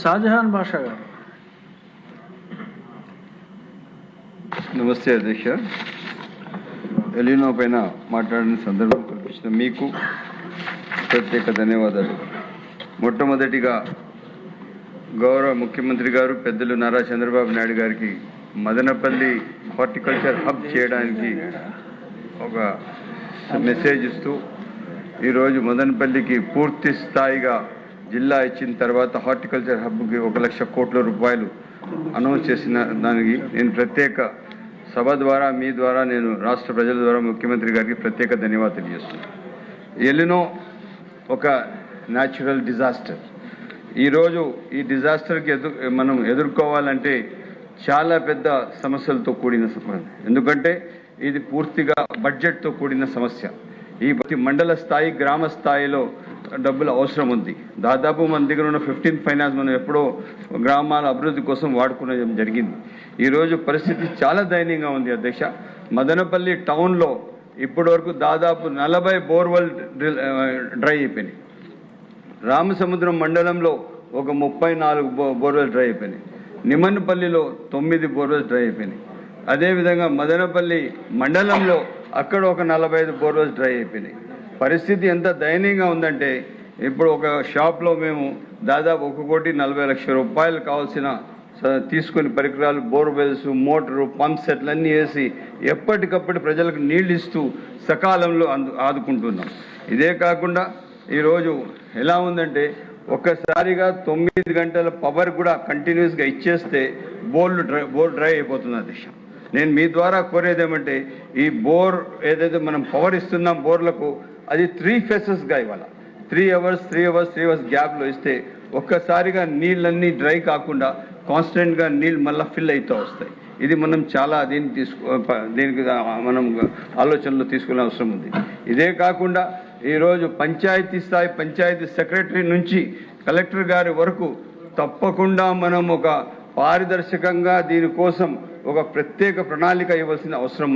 షాజహాన్ బాషా గారు. నమస్తే అధ్యక్ష. ఎలినో పైన మాట్లాడిన సందర్భం కల్పించిన మీకు ప్రత్యేక ధన్యవాదాలు. మొట్టమొదటిగా గౌరవ ముఖ్యమంత్రి గారు పెద్దలు నారా చంద్రబాబు నాయుడు గారికి మదనపల్లి హార్టికల్చర్ హబ్ చేయడానికి ఒక మెసేజ్ ఇస్తూ ఈరోజు మదనపల్లికి పూర్తి స్థాయిగా జిల్లా ఇచ్చిన తర్వాత హార్టికల్చర్ హబ్కి 1 లక్ష కోట్ల రూపాయలు అనౌన్స్ చేసిన దానికి నేను ప్రత్యేక సభ ద్వారా మీ ద్వారా నేను రాష్ట్ర ప్రజల ద్వారా ముఖ్యమంత్రి గారికి ప్రత్యేక ధన్యవాదాలు తెలియజేస్తున్నాను. ఎలినో ఒక న్యాచురల్ డిజాస్టర్. ఈరోజు ఈ డిజాస్టర్కి మనం ఎదుర్కోవాలంటే చాలా పెద్ద సమస్యలతో కూడిన సమస్య. ఎందుకంటే ఇది పూర్తిగా బడ్జెట్తో కూడిన సమస్య. ఈ మండల స్థాయి గ్రామ స్థాయిలో డబ్బులు అవసరం ఉంది. దాదాపు మన దగ్గర ఉన్న 15 ఫైనాన్స్ మనం ఎప్పుడో గ్రామాల అభివృద్ధి కోసం వాడుకునేది జరిగింది. ఈరోజు పరిస్థితి చాలా దయనీయంగా ఉంది అధ్యక్ష. మదనపల్లి టౌన్లో ఇప్పటి వరకు దాదాపు 40 బోర్వెల్ డ్రై అయిపోయినాయి. రామసముద్రం మండలంలో ఒక 34 బోర్వెల్ డ్రై అయిపోయినాయి. నిమ్మనపల్లిలో 9 బోర్వెల్స్ డ్రై అయిపోయినాయి. అదేవిధంగా మదనపల్లి మండలంలో అక్కడ ఒక 45 బోర్వెల్స్ డ్రై అయిపోయినాయి. పరిస్థితి ఎంత దయనీయంగా ఉందంటే ఇప్పుడు ఒక షాప్లో మేము దాదాపు 1,40,00,000 రూపాయలు కావాల్సిన తీసుకుని పరికరాలు, బోర్వెల్స్, మోటారు, పంప్ సెట్లు అన్నీ వేసి ఎప్పటికప్పుడు ప్రజలకు నీళ్ళు ఇస్తూ సకాలంలో ఆదుకుంటున్నాం. ఇదే కాకుండా ఈరోజు ఎలా ఉందంటే ఒక్కసారిగా 9 గంటల పవర్ కూడా కంటిన్యూస్గా ఇచ్చేస్తే బోర్ డ్రై అయిపోతుంది అధ్యక్ష. నేను మీ ద్వారా కోరేది ఏమంటే ఈ బోర్ ఏదైతే మనం పవర్ ఇస్తున్నాం బోర్లకు అది 3 ఫేసెస్గా ఇవ్వాలి. 3 అవర్స్ గ్యాప్లో ఇస్తే ఒక్కసారిగా నీళ్ళన్నీ డ్రై కాకుండా కాన్స్టెంట్గా నీళ్ళు మళ్ళీ ఫిల్ అవుతూ వస్తాయి. ఇది మనం చాలా దీనికి మనం ఆలోచనలో తీసుకునే అవసరం ఉంది. ఇదే కాకుండా ఈరోజు పంచాయతీ స్థాయి పంచాయతీ సెక్రటరీ నుంచి కలెక్టర్ గారి వరకు తప్పకుండా మనం ఒక పారదర్శకంగా దీనికోసం ఒక ప్రత్యేక ప్రణాళిక ఇవ్వాల్సిన అవసరం